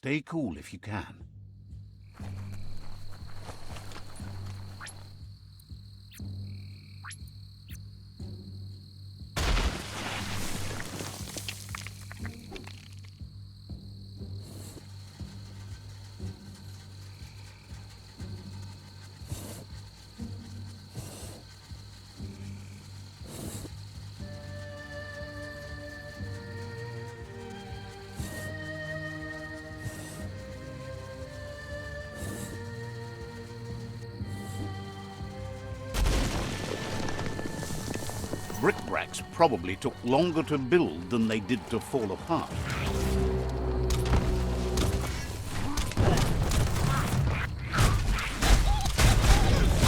Stay cool if you can. Brickbats probably took longer to build than they did to fall apart.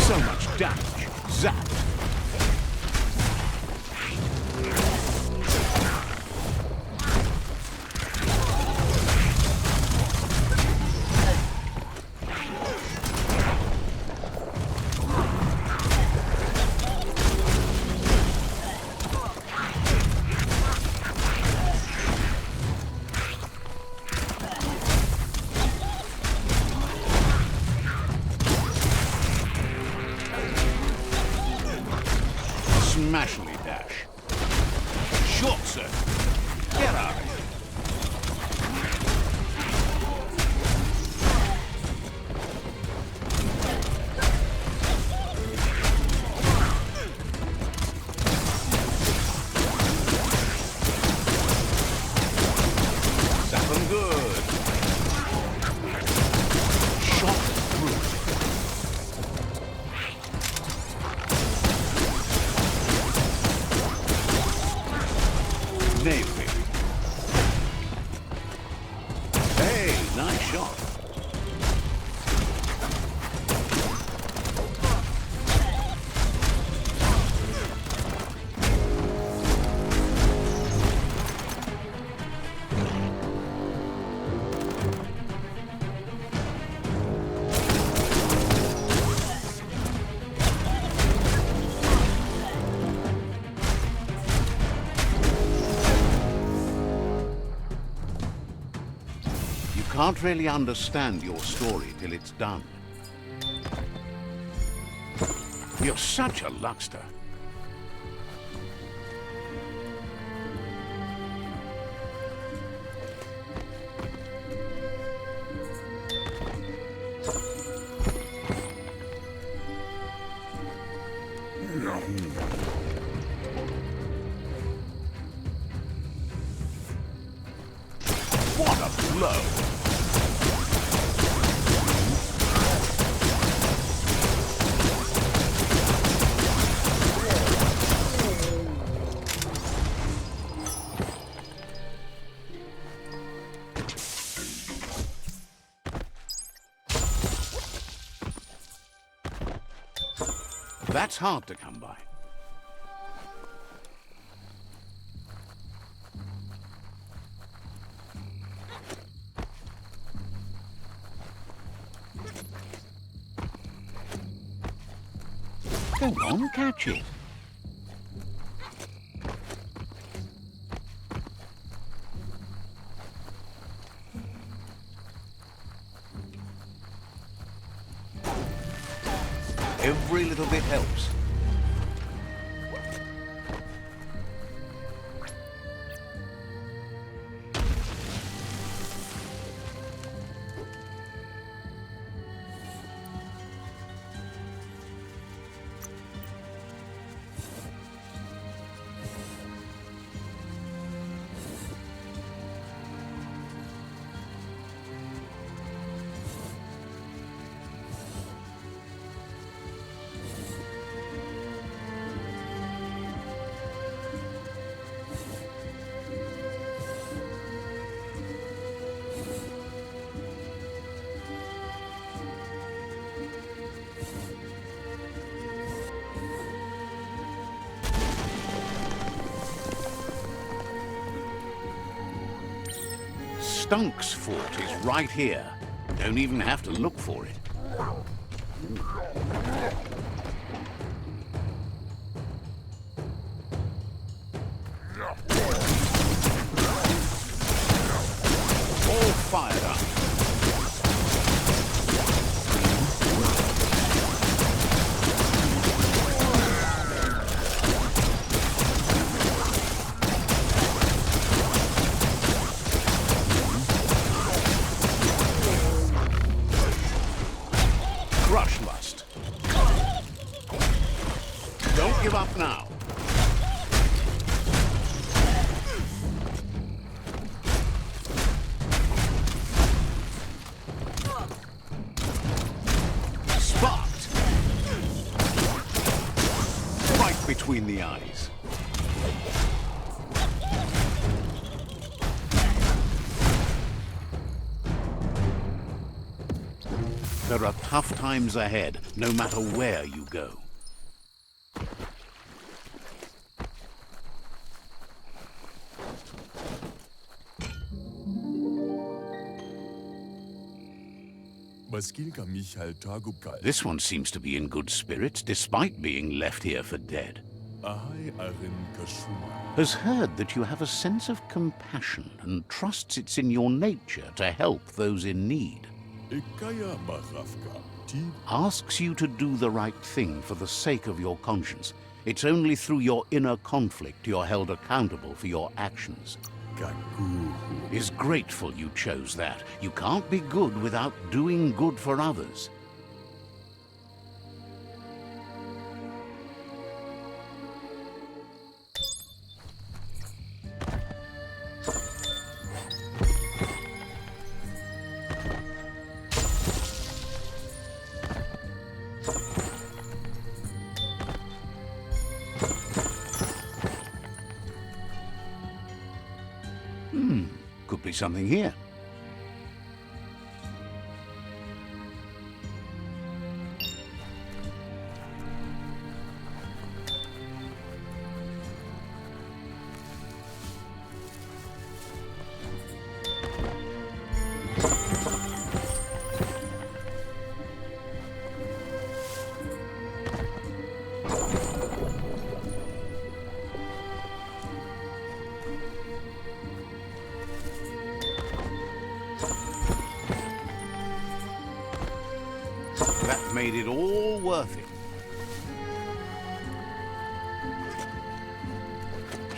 So much damage. Zap! Smashingly dash. Short circuit. Get out of here. Zap 'em good. Shot through. Nailed it. Hey, nice shot. Can't really understand your story till it's done. You're such a luckster. What a blow! That's hard to come by. Go on, catch it. Every little bit helps. Stunk's fort is right here. Don't even have to look for it. All fired up. between the eyes. There are tough times ahead, no matter where you go. This one seems to be in good spirits, despite being left here for dead. Has heard that you have a sense of compassion and trusts it's in your nature to help those in need. Asks you to do the right thing for the sake of your conscience. It's only through your inner conflict you're held accountable for your actions. Is grateful you chose that. You can't be good without doing good for others. Could be something here. That made it all worth it.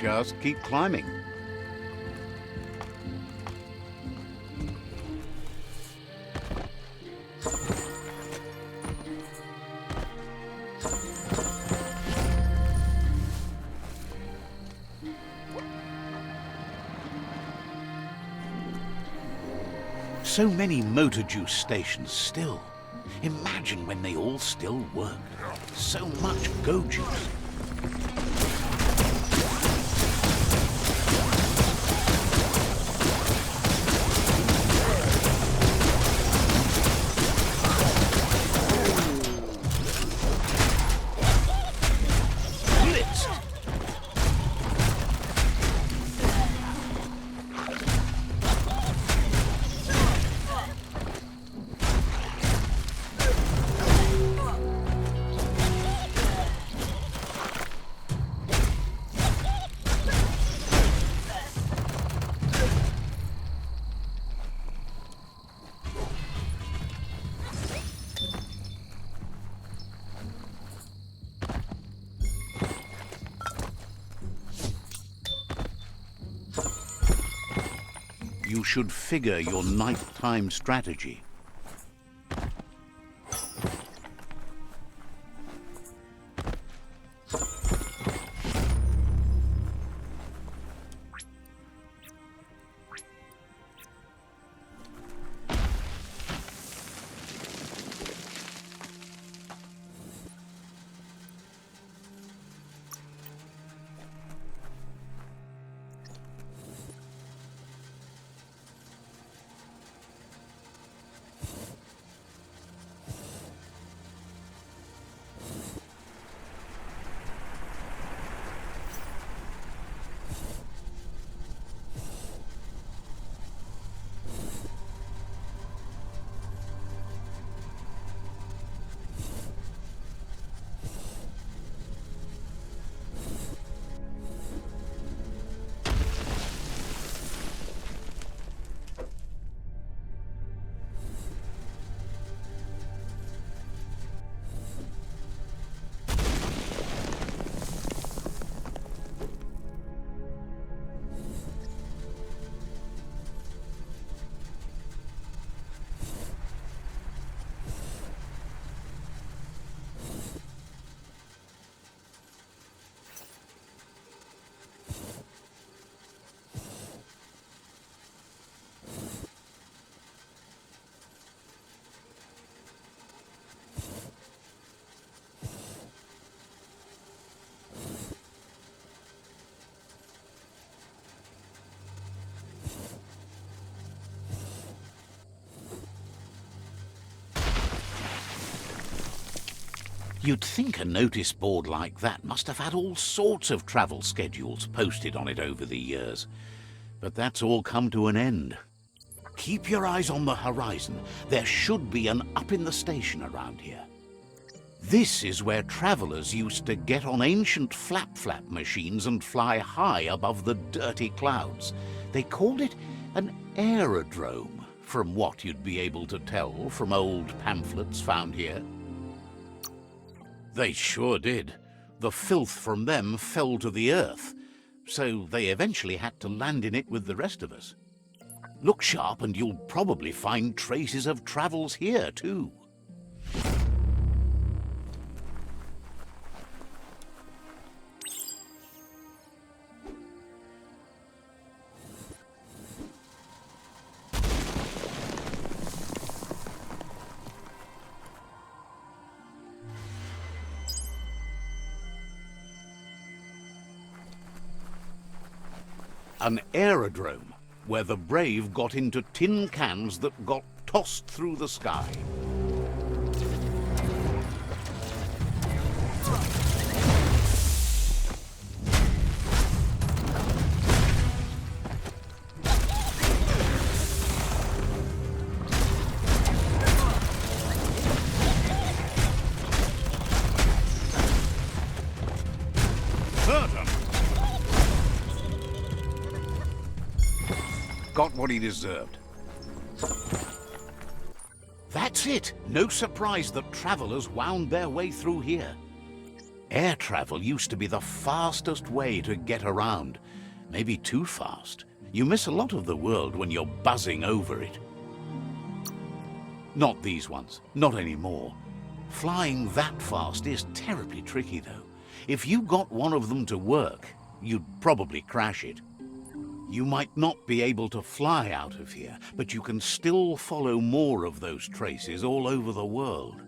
Just keep climbing. So many motor juice stations still. Imagine when they all still work. So much go juice. You should figure your nighttime strategy. You'd think a notice board like that must have had all sorts of travel schedules posted on it over the years. But that's all come to an end. Keep your eyes on the horizon. There should be an up in the station around here. This is where travelers used to get on ancient flap-flap machines and fly high above the dirty clouds. They called it an aerodrome, from what you'd be able to tell from old pamphlets found here. They sure did. The filth from them fell to the earth, so they eventually had to land in it with the rest of us. Look sharp and you'll probably find traces of travels here too. An aerodrome, where the brave got into tin cans that got tossed through the sky. Got what he deserved. That's it! No surprise that travelers wound their way through here. Air travel used to be the fastest way to get around. Maybe too fast. You miss a lot of the world when you're buzzing over it. Not these ones. Not anymore. Flying that fast is terribly tricky, though. If you got one of them to work, you'd probably crash it. You might not be able to fly out of here, but you can still follow more of those traces all over the world.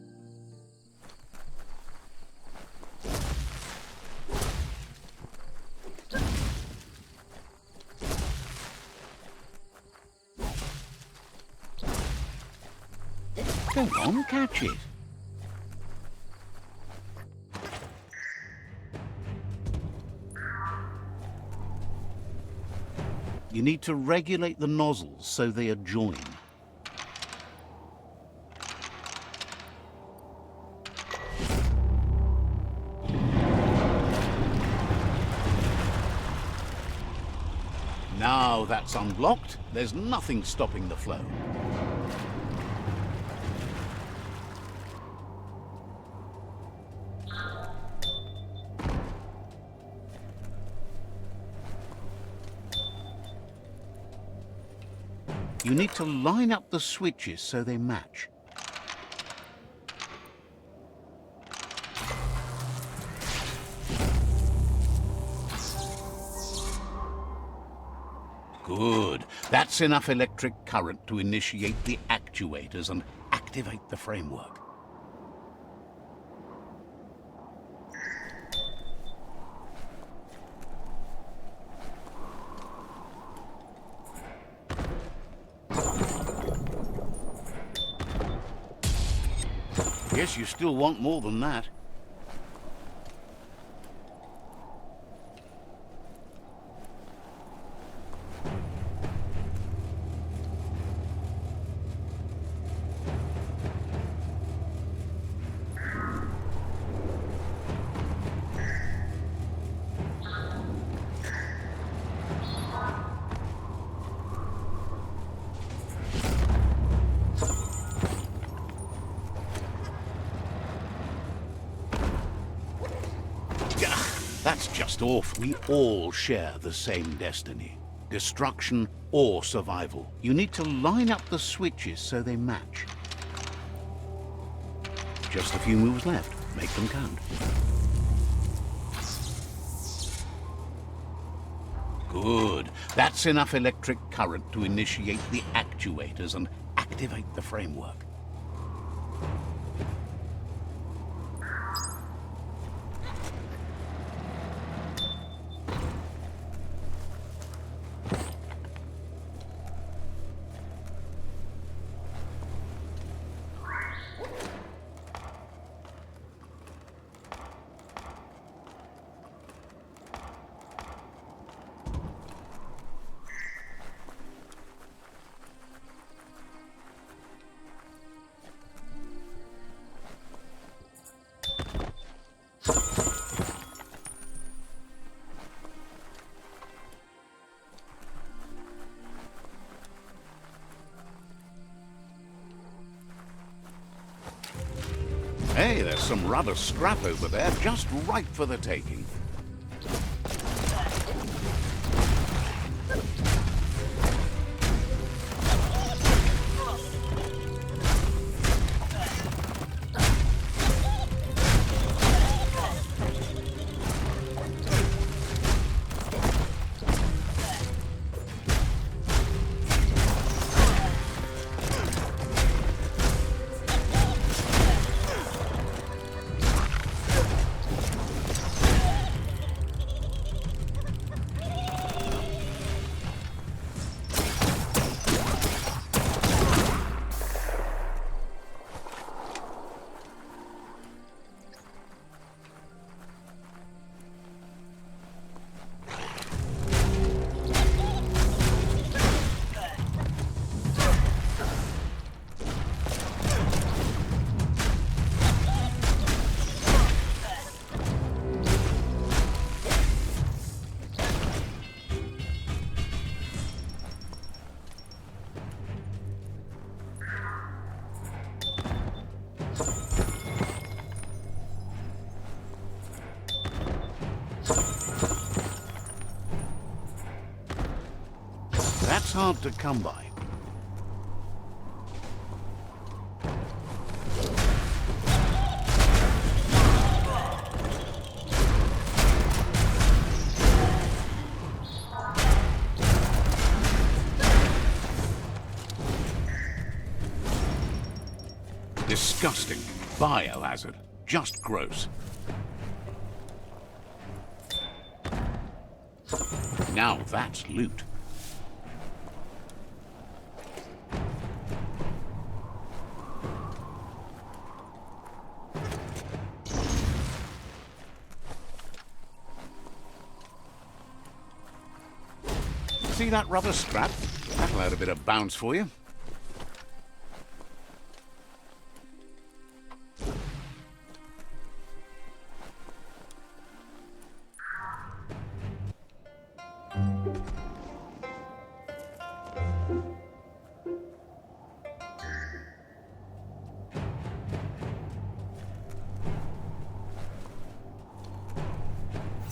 Go on, catch it. You need to regulate the nozzles so they adjoin. Now that's unblocked, there's nothing stopping the flow. You need to line up the switches so they match. Good. That's enough electric current to initiate the actuators and activate the framework. Guess you still want more than that. That's just awful. We all share the same destiny. Destruction or survival. You need to line up the switches so they match. Just a few moves left. Make them count. Good. That's enough electric current to initiate the actuators and activate the framework. Hey, there's some rubber scrap over there, just ripe for the taking. That's hard to come by. Disgusting. Biohazard. Just gross. Now that's loot. See that rubber scrap? That'll add a bit of bounce for you.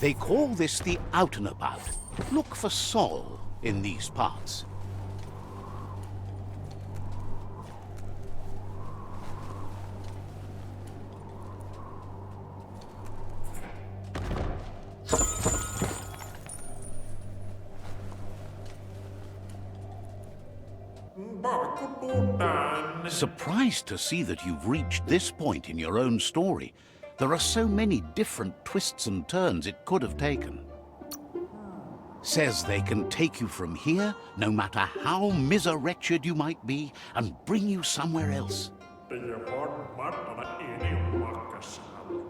They call this the out and about. Look for Sol in these parts. Surprised to see that you've reached this point in your own story. There are so many different twists and turns it could have taken. Says they can take you from here, no matter how miser-wretched you might be, and bring you somewhere else.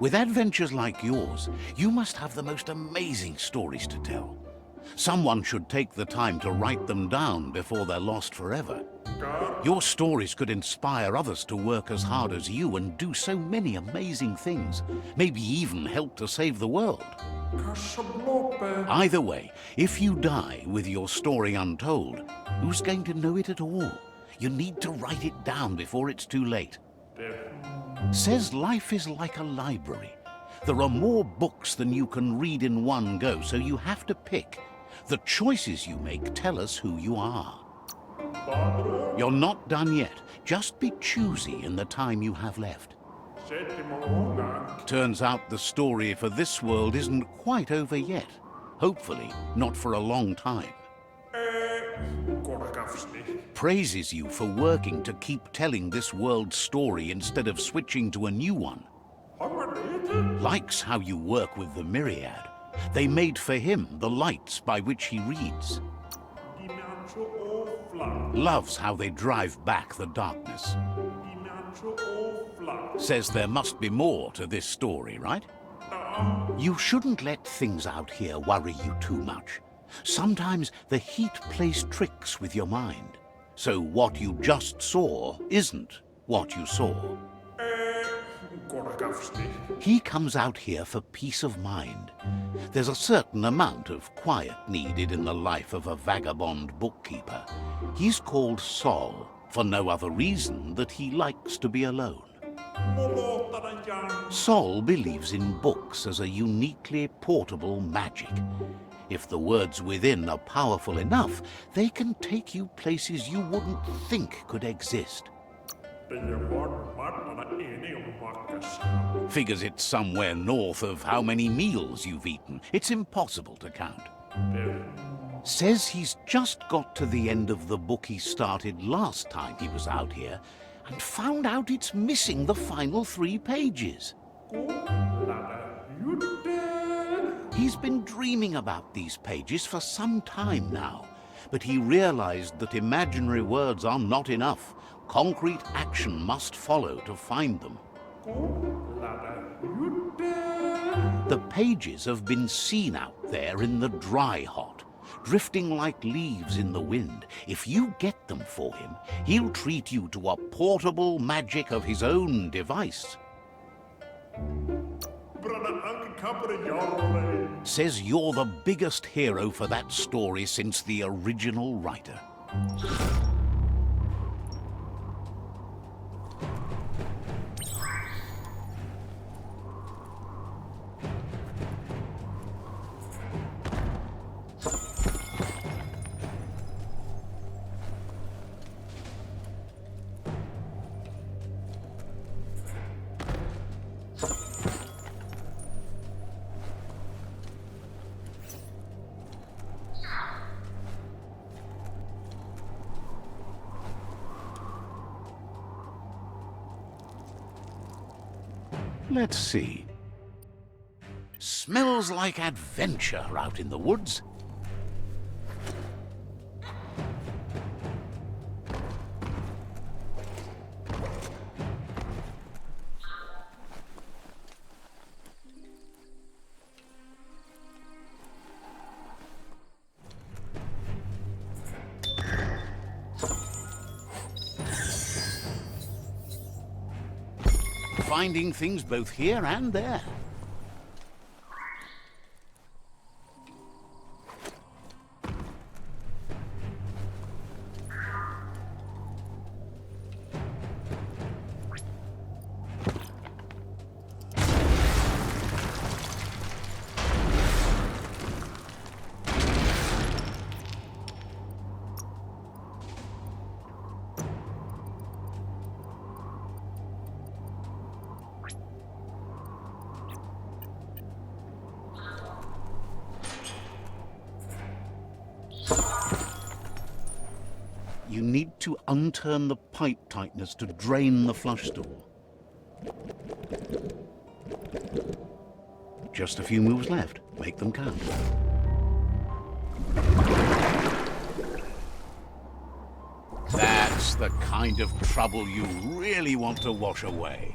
With adventures like yours, you must have the most amazing stories to tell. Someone should take the time to write them down before they're lost forever. Your stories could inspire others to work as hard as you and do so many amazing things, maybe even help to save the world. Either way, if you die with your story untold, who's going to know it at all? You need to write it down before it's too late. Says life is like a library. There are more books than you can read in one go, so you have to pick. The choices you make tell us who you are. You're not done yet. Just be choosy in the time you have left. Turns out the story for this world isn't quite over yet. Hopefully, not for a long time. Praises you for working to keep telling this world's story instead of switching to a new one. Likes how you work with the myriad. They made for him the lights by which he reads. Loves how they drive back the darkness. Says there must be more to this story, right? You shouldn't let things out here worry you too much. Sometimes the heat plays tricks with your mind. So what you just saw isn't what you saw. He comes out here for peace of mind. There's a certain amount of quiet needed in the life of a vagabond bookkeeper. He's called Sol for no other reason that he likes to be alone. Sol believes in books as a uniquely portable magic. If the words within are powerful enough, they can take you places you wouldn't think could exist. Figures it's somewhere north of how many meals you've eaten. It's impossible to count. Says he's just got to the end of the book he started last time he was out here and found out it's missing the final 3 pages. He's been dreaming about these pages for some time now, but he realized that imaginary words are not enough. Concrete action must follow to find them. The pages have been seen out there in the dry hot, drifting like leaves in the wind. If you get them for him, he'll treat you to a portable magic of his own device. Says you're the biggest hero for that story since the original writer. Let's see. Smells like adventure out in the woods. Finding things both here and there. You need to unturn the pipe tighteners to drain the flush door. Just a few moves left. Make them count. That's the kind of trouble you really want to wash away.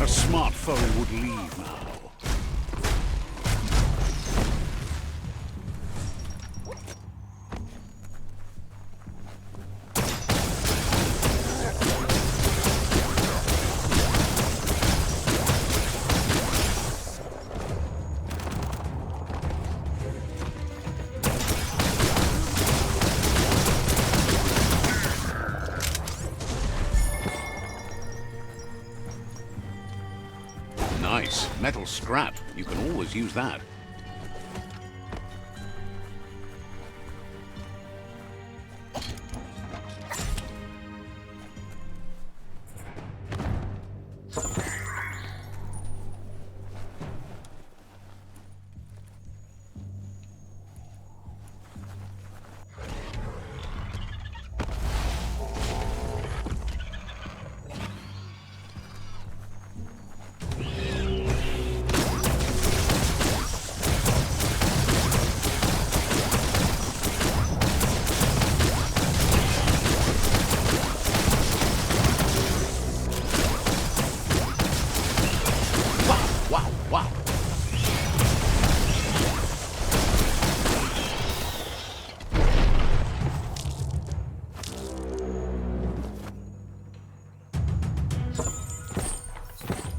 Smart foe would leave now. Nice. Metal scrap. You can always use that.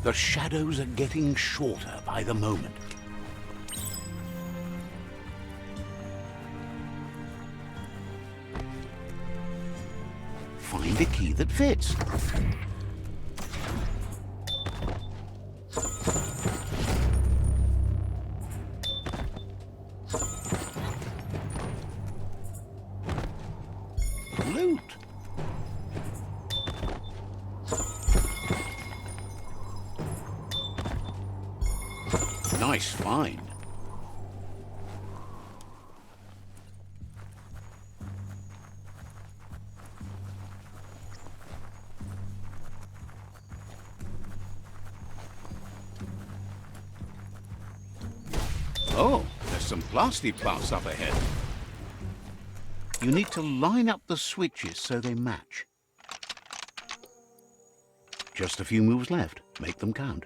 The shadows are getting shorter by the moment. Find a key that fits. Loot. Nice find. Oh, there's some plastic parts up ahead. You need to line up the switches so they match. Just a few moves left. Make them count.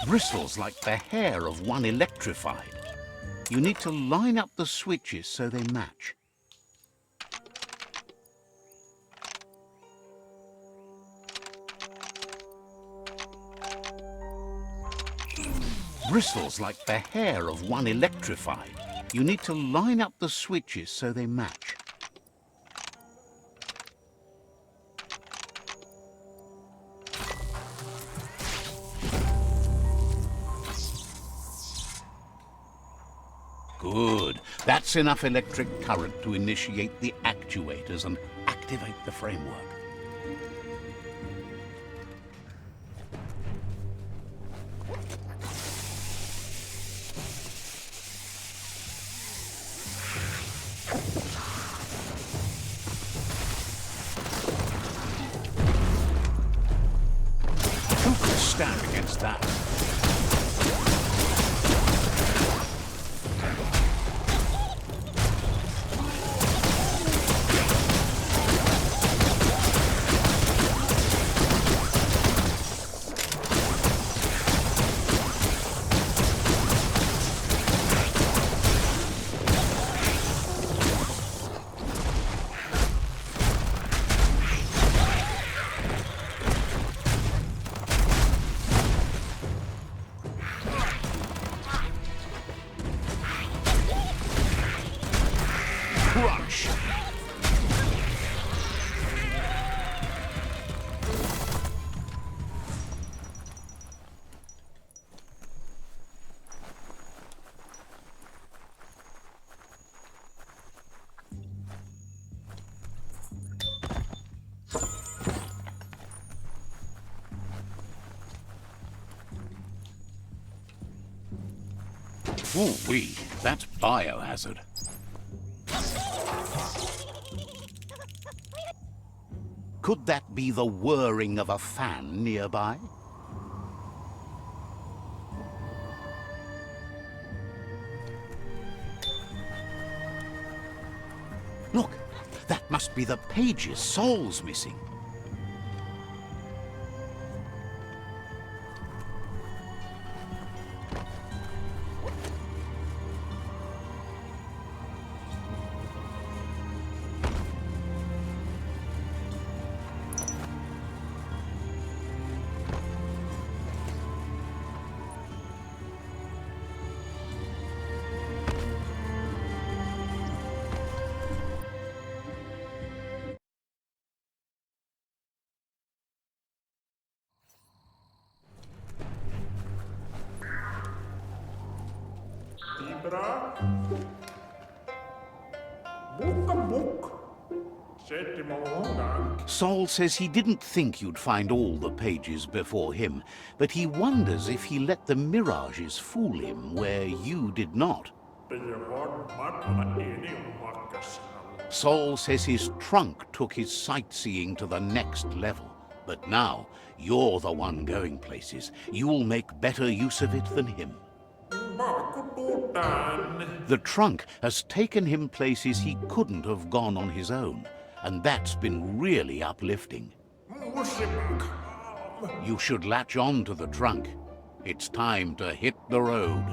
Bristles like the hair of one electrified. You need to line up the switches so they match. Bristles like the hair of one electrified. You need to line up the switches so they match. Good. That's enough electric current to initiate the actuators and activate the framework. Who could stand against that? Crunch! Ooh-wee, that's biohazard. Could that be the whirring of a fan nearby? Look, that must be the pages Sol's missing. Sol says he didn't think you'd find all the pages before him, but he wonders if he let the mirages fool him where you did not. Sol says his trunk took his sightseeing to the next level, but now you're the one going places. You'll make better use of it than him. The trunk has taken him places he couldn't have gone on his own, and that's been really uplifting. You should latch on to the trunk. It's time to hit the road.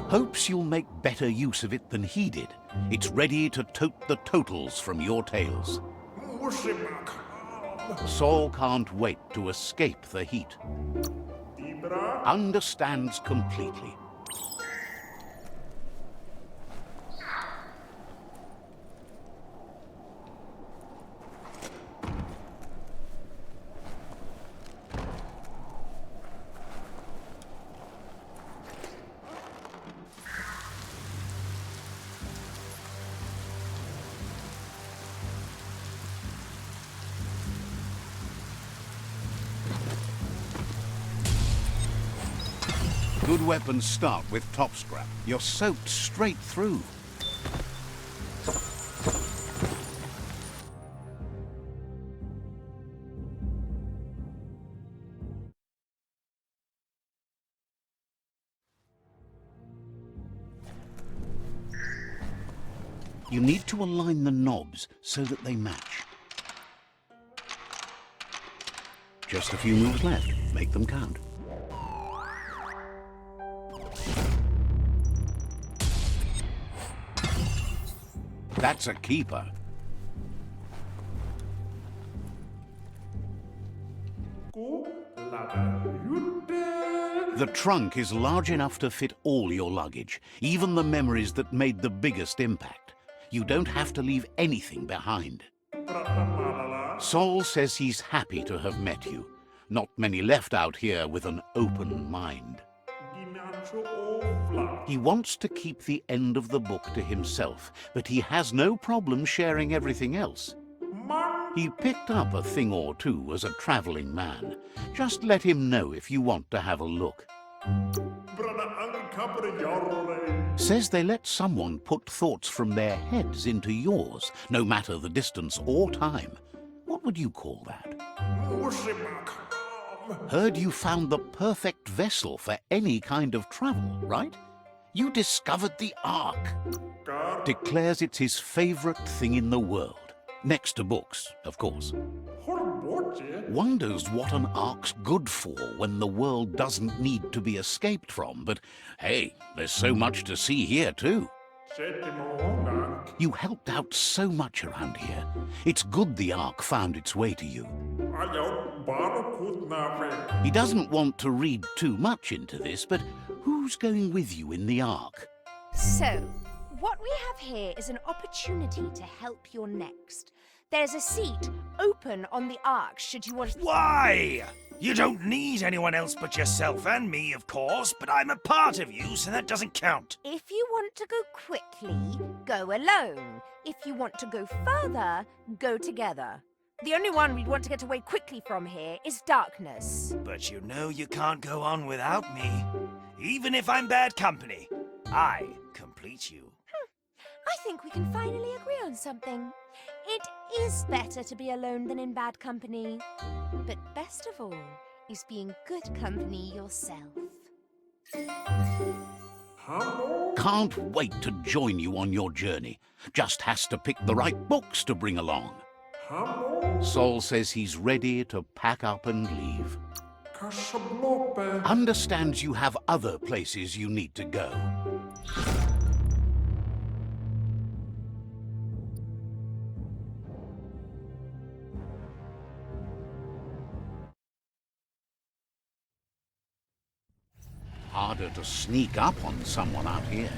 Hopes you'll make better use of it than he did. It's ready to tote the totals from your tails. Saul can't wait to escape the heat. Understands completely. Good weapons start with top scrap. You're soaked straight through. You need to align the knobs so that they match. Just a few moves left. Make them count. That's a keeper. The trunk is large enough to fit all your luggage, even the memories that made the biggest impact. You don't have to leave anything behind. Saul says he's happy to have met you. Not many left out here with an open mind. He wants to keep the end of the book to himself, but he has no problem sharing everything else. He picked up a thing or two as a traveling man. Just let him know if you want to have a look. Says they let someone put thoughts from their heads into yours, no matter the distance or time. What would you call that? Heard you found the perfect vessel for any kind of travel, right? You discovered the Ark. Declares it's his favorite thing in the world. Next to books, of course. Wonders what an Ark's good for when the world doesn't need to be escaped from. But hey, there's so much to see here too. You helped out so much around here. It's good the Ark found its way to you. He doesn't want to read too much into this, but who's going with you in the Ark? So, what we have here is an opportunity to help your next. There's a seat open on the Ark should you want to... Why? You don't need anyone else but yourself and me, of course, but I'm a part of you, so that doesn't count. If you want to go quickly, go alone. If you want to go further, go together. The only one we'd want to get away quickly from here is darkness. But you know you can't go on without me. Even if I'm bad company, I complete you. I think we can finally agree on something. It is better to be alone than in bad company. But best of all is being good company yourself. Can't wait to join you on your journey. Just has to pick the right books to bring along. Saul says he's ready to pack up and leave. Understands you have other places you need to go. Harder to sneak up on someone out here.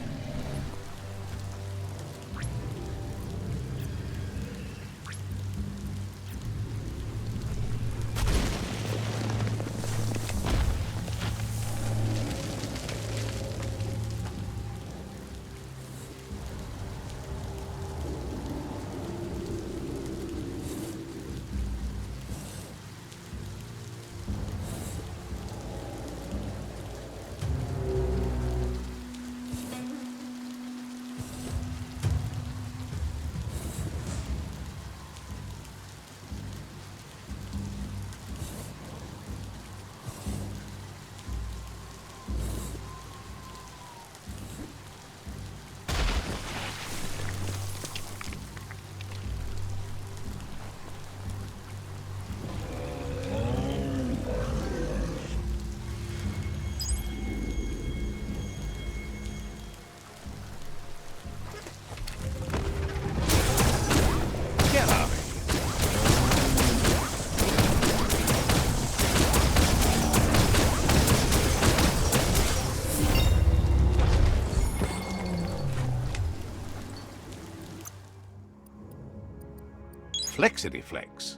Flexity flex.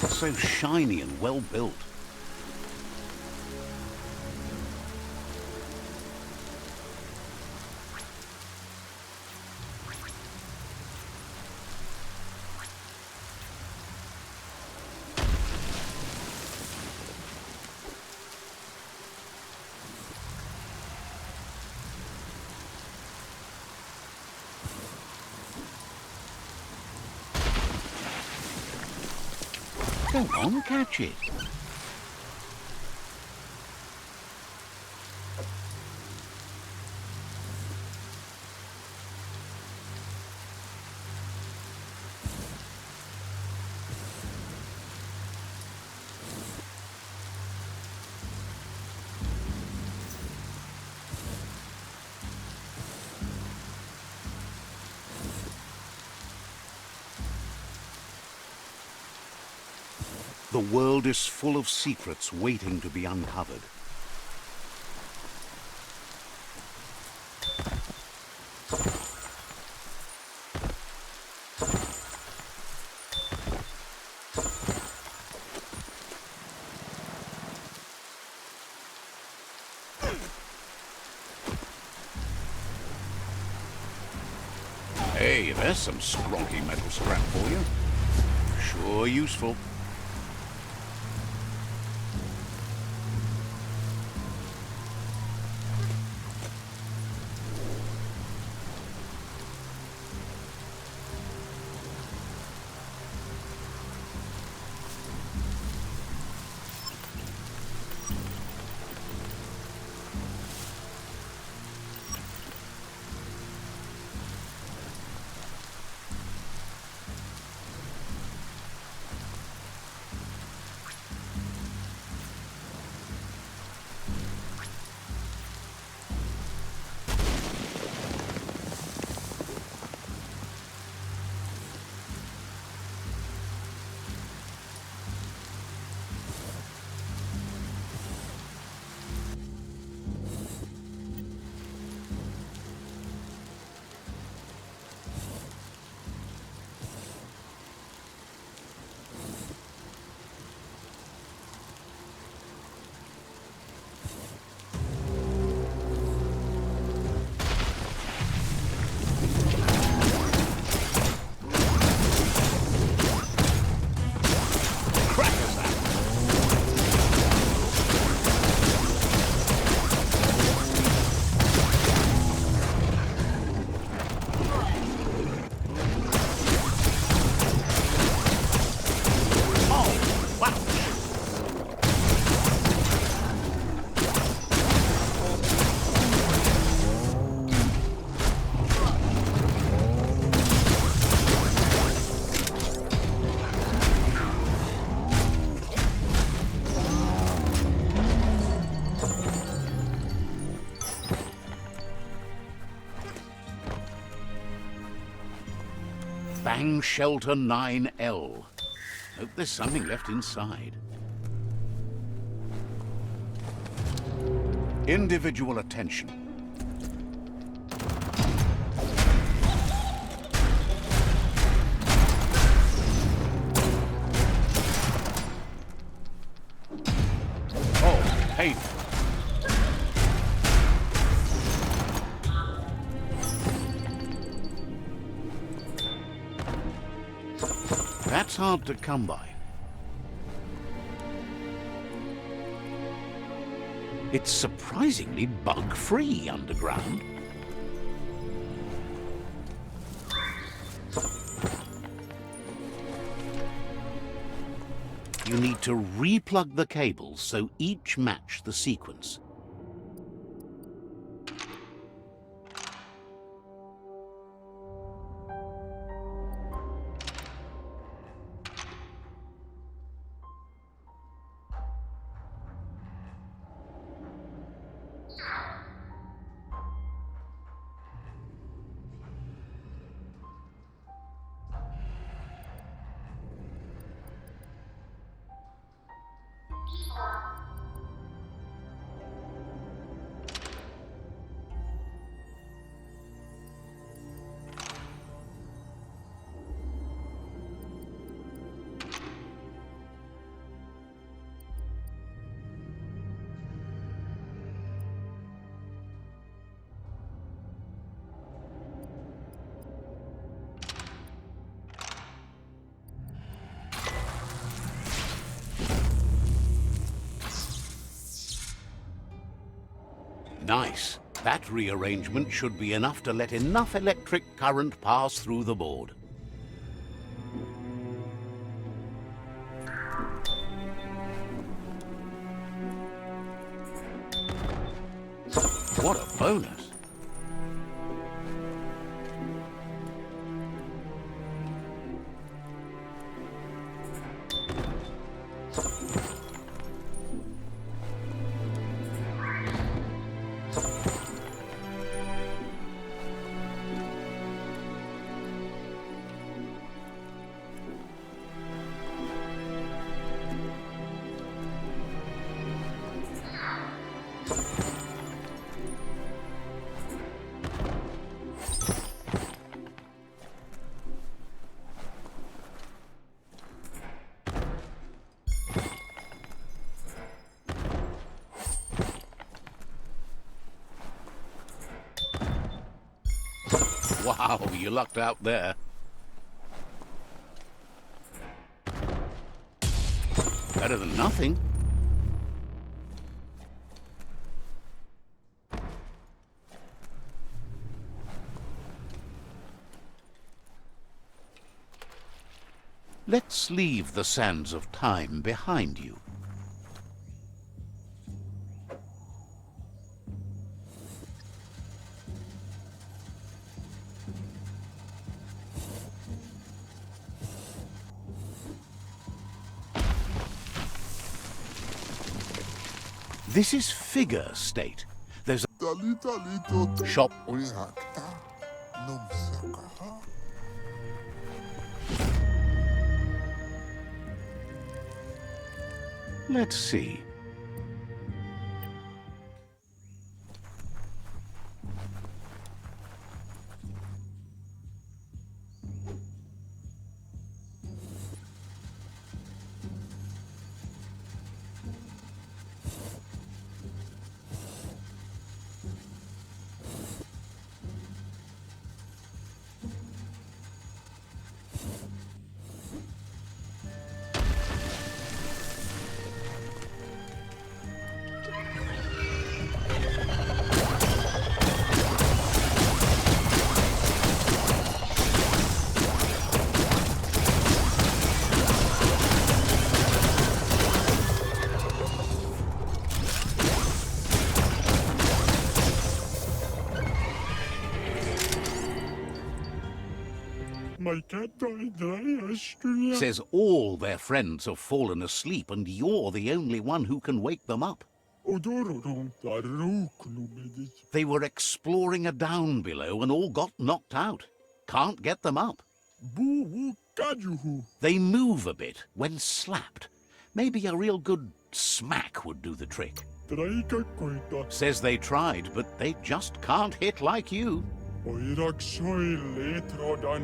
So shiny and well built. Go on, catch it. The world is full of secrets waiting to be uncovered. Hey, there's some stronky metal scrap for you. Sure useful. Bang Shelter 9L. Hope there's something left inside. Individual attention. Oh, hey. That's hard to come by. It's surprisingly bug-free underground. You need to re-plug the cables so each match the sequence. Nice. That rearrangement should be enough to let enough electric current pass through the board. What a bonus! Wow, you lucked out there. Better than nothing. Let's leave the sands of time behind you. This is figure state. There's a shop. Let's see. My cat died last year. Says all their friends have fallen asleep and you're the only one who can wake them up. They were exploring a down below and all got knocked out. Can't get them up. They move a bit when slapped. Maybe a real good smack would do the trick. Says they tried, but they just can't hit like you.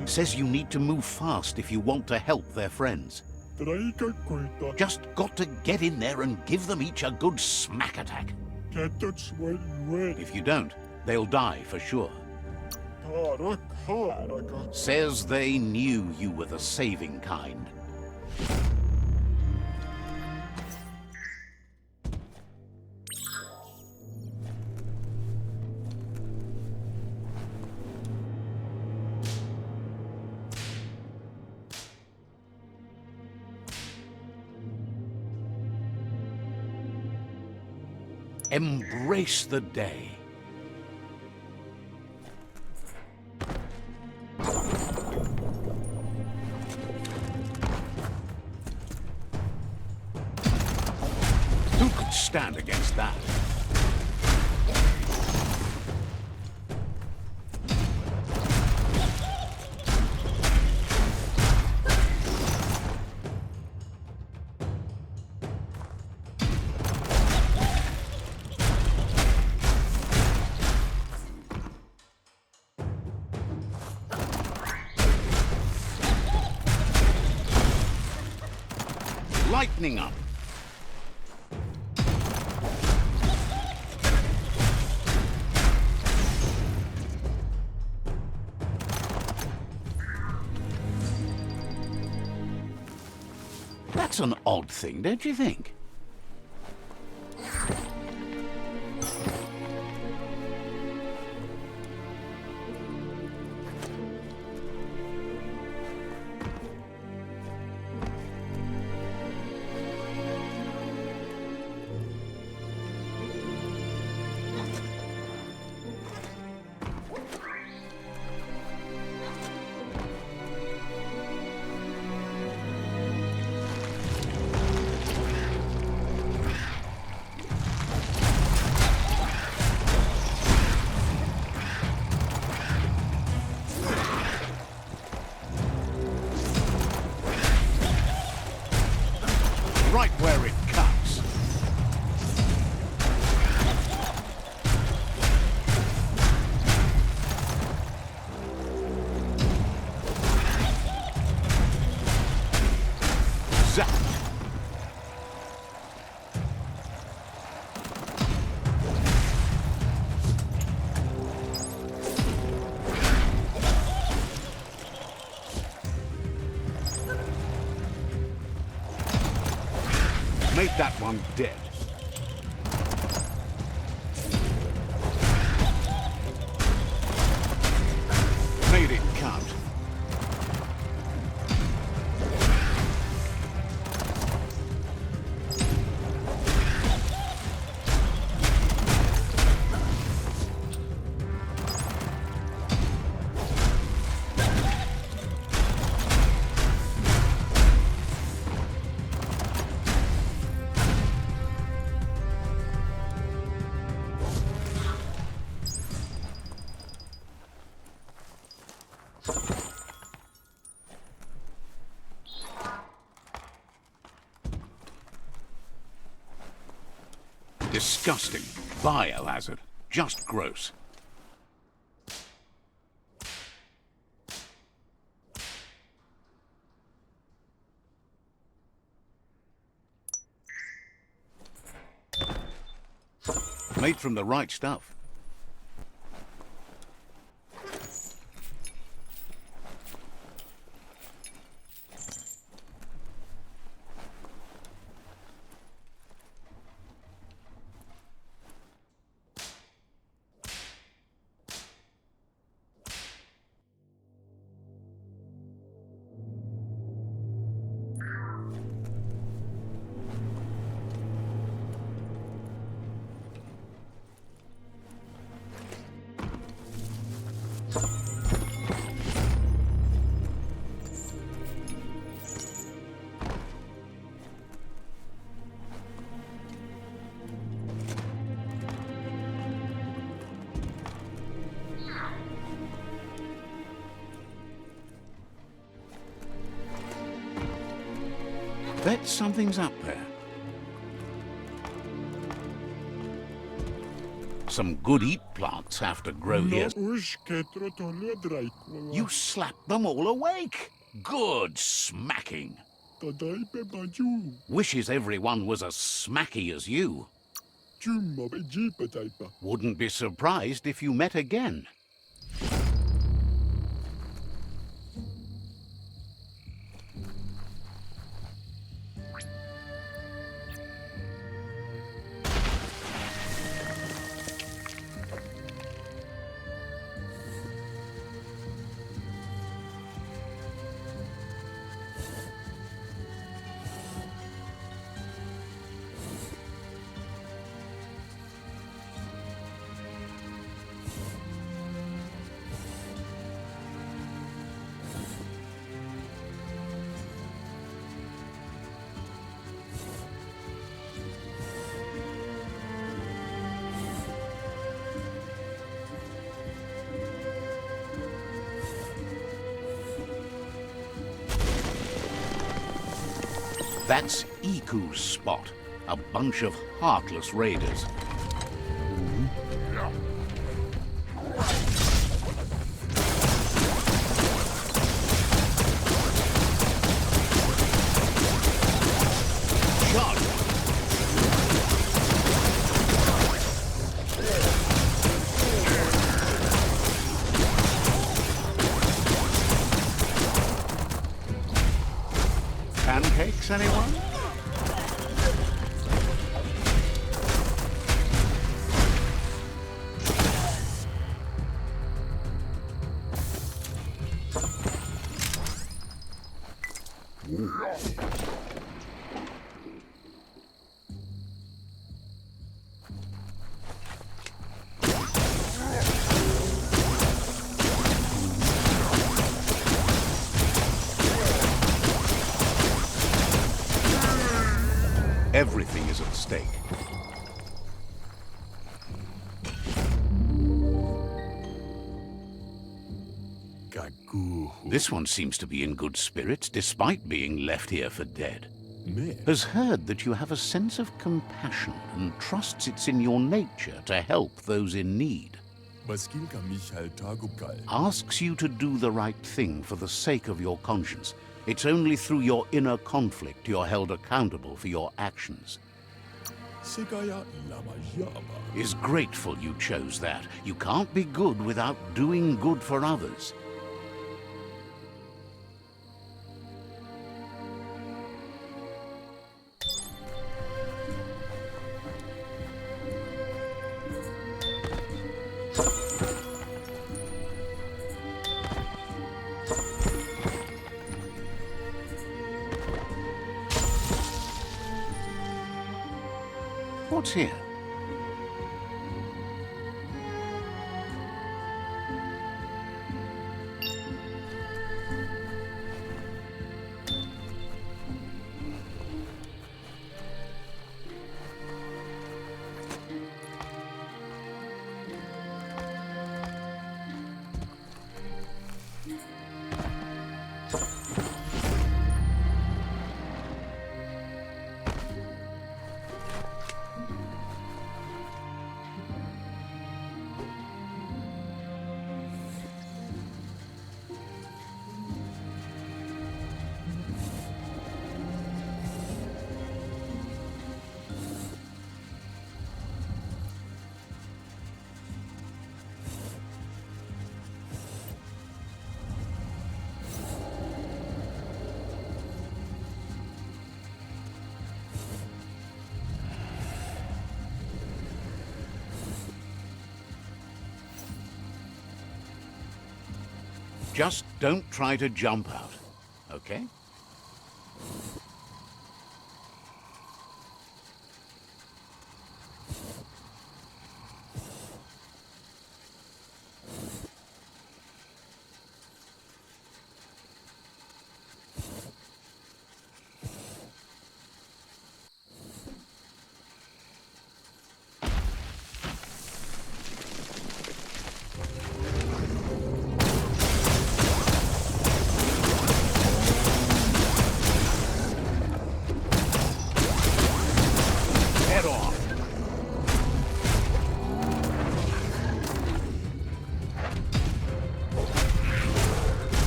Says you need to move fast if you want to help their friends. Just got to get in there and give them each a good smack attack. If you don't, they'll die for sure. Says they knew you were the saving kind. Embrace the day. Who could stand against that? Lightning up. That's an odd thing, don't you think? right where it cuts. Zap. Made that one dead. Made it count. Disgusting. Biohazard. Just gross. Made from the right stuff. Bet something's up there. Some good eat plants have to grow here. You slapped them all awake. Good smacking. Wishes everyone was as smacky as you. Wouldn't be surprised if you met again. That's Iku's spot. A bunch of heartless raiders. Charge! Pancakes, anyone? Everything is at stake. This one seems to be in good spirits despite being left here for dead. has heard that you have a sense of compassion and trusts it's in your nature to help those in need. Asks you to do the right thing for the sake of your conscience. It's only through your inner conflict you're held accountable for your actions. Is grateful you chose that. You can't be good without doing good for others. What's here? Just don't try to jump out, okay?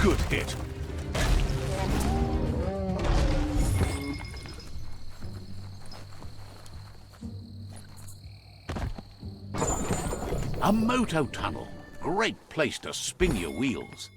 Good hit. A moto tunnel. Great place to spin your wheels.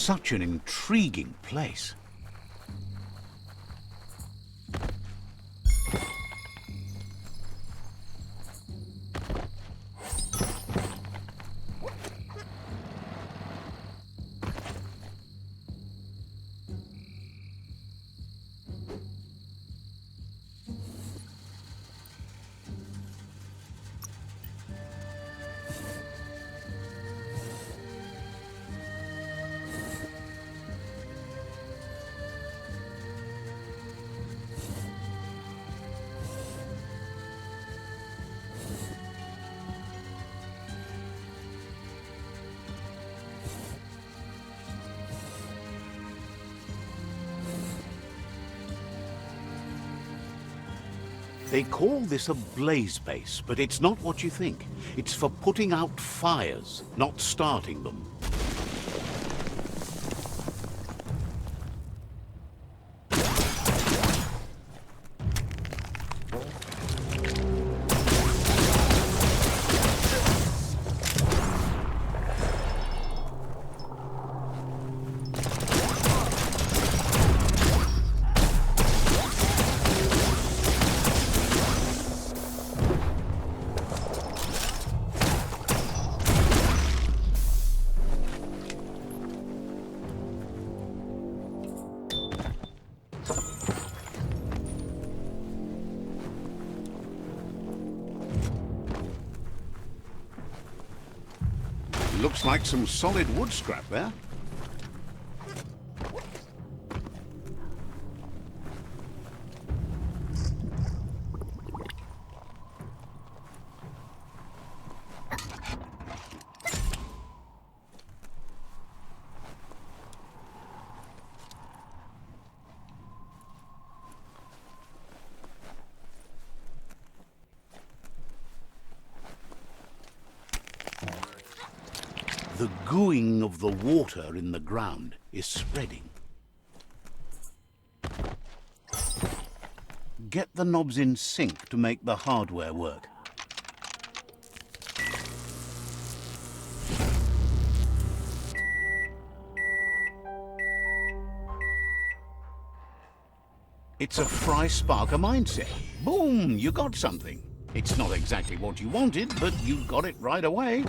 Such an intriguing place. They call this a blaze base, but it's not what you think. It's for putting out fires, not starting them. Looks like some solid wood scrap there. The gooing of the water in the ground is spreading. Get the knobs in sync to make the hardware work. It's a fry sparker mindset. Boom, you got something. It's not exactly what you wanted, but you got it right away.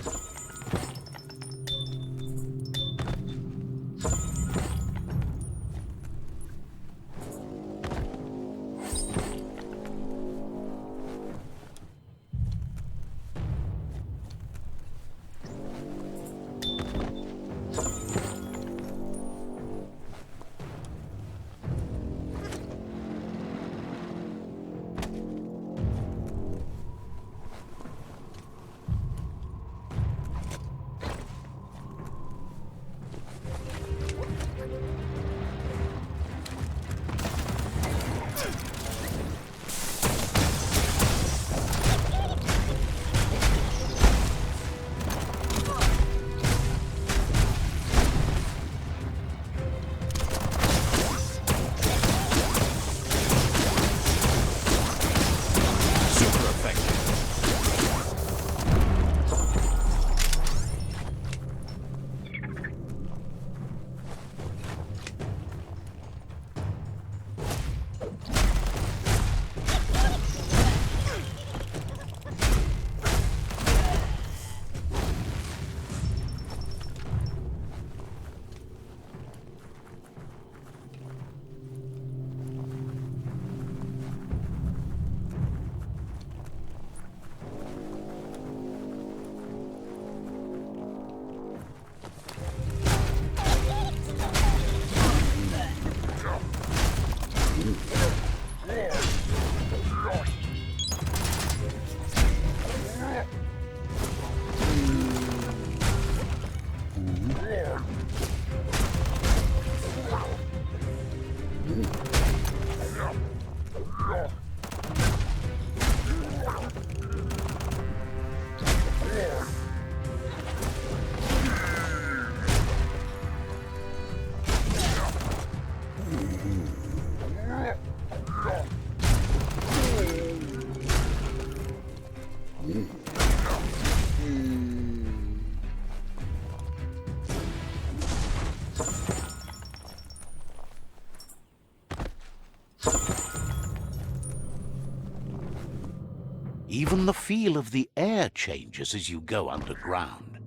Even the feel of the air changes as you go underground.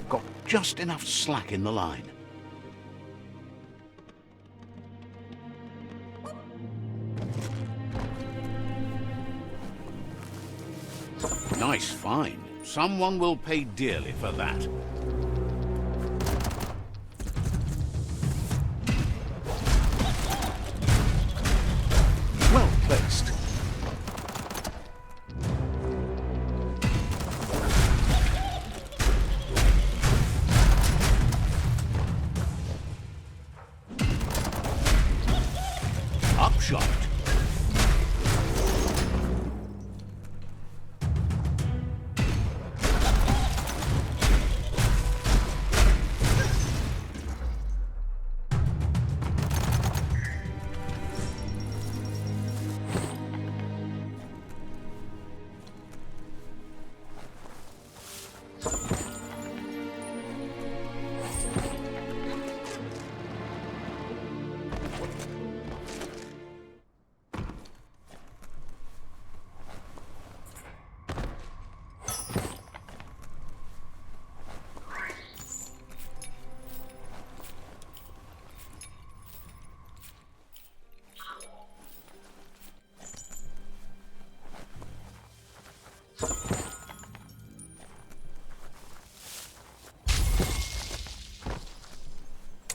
Got just enough slack in the line. Nice find. Someone will pay dearly for that. Well placed. shot.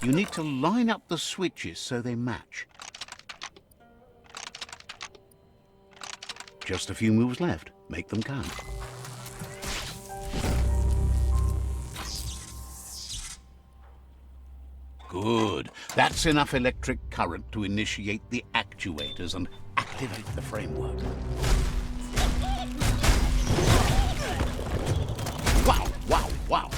You need to line up the switches so they match. Just a few moves left. Make them count. Good. That's enough electric current to initiate the actuators and activate the framework. Wow, wow, wow.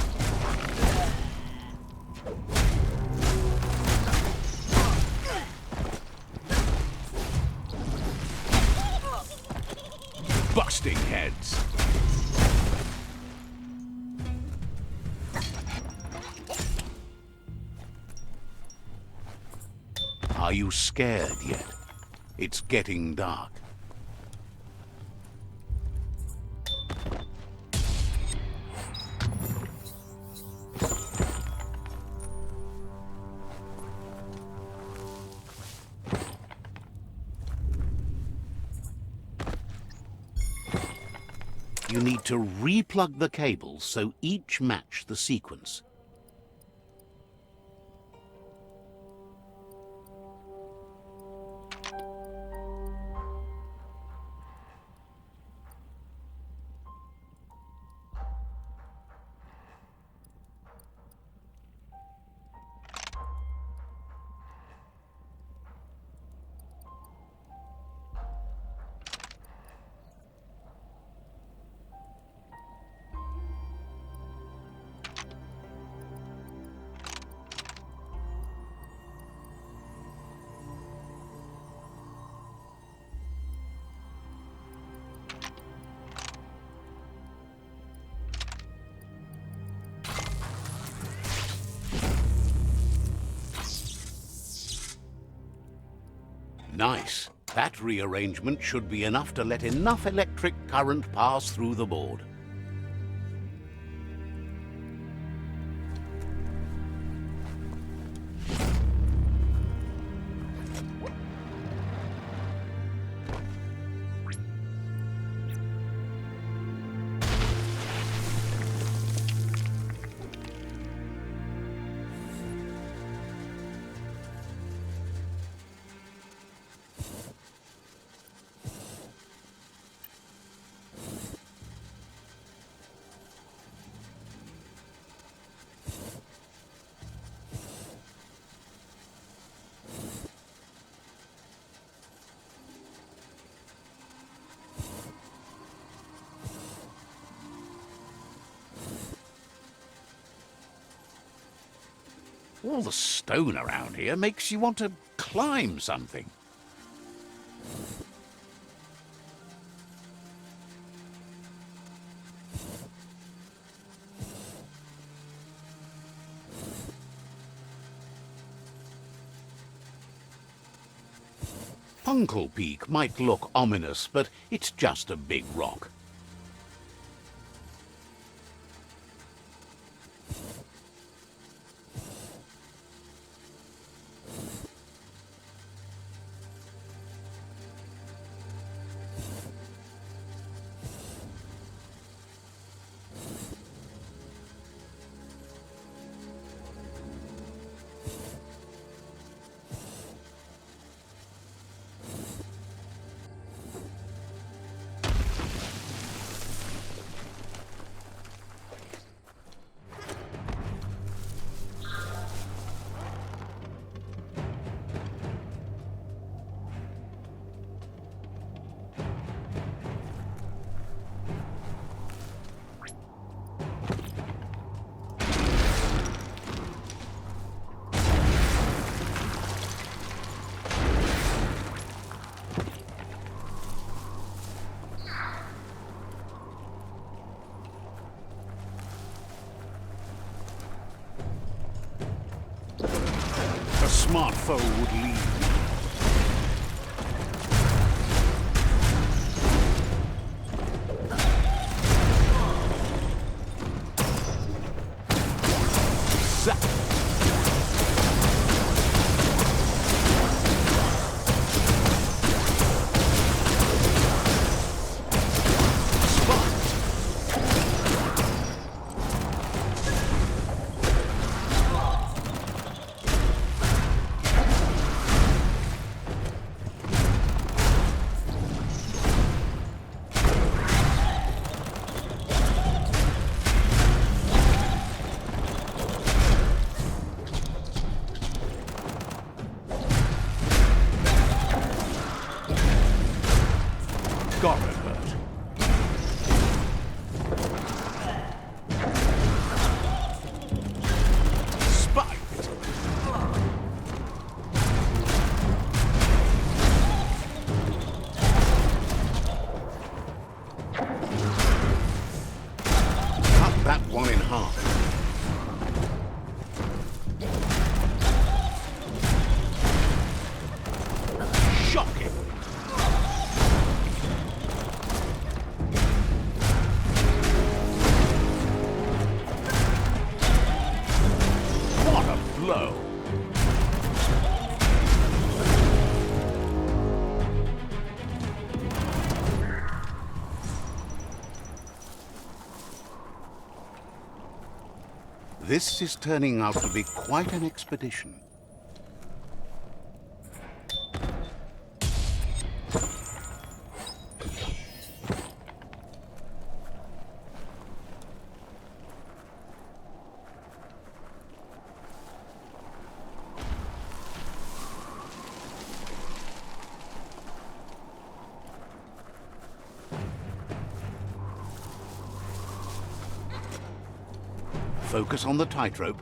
Busting heads. Are you scared yet? It's getting dark. You need to replug the cables so each match the sequence. Nice. That rearrangement should be enough to let enough electric current pass through the board. All the stone around here makes you want to climb something. Punkle Peak might look ominous, but it's just a big rock. smart foe would lead. Zap. Got it hurt. Spiked. Cut that one in half. Shocking. Blow. This is turning out to be quite an expedition. Focus on the tightrope.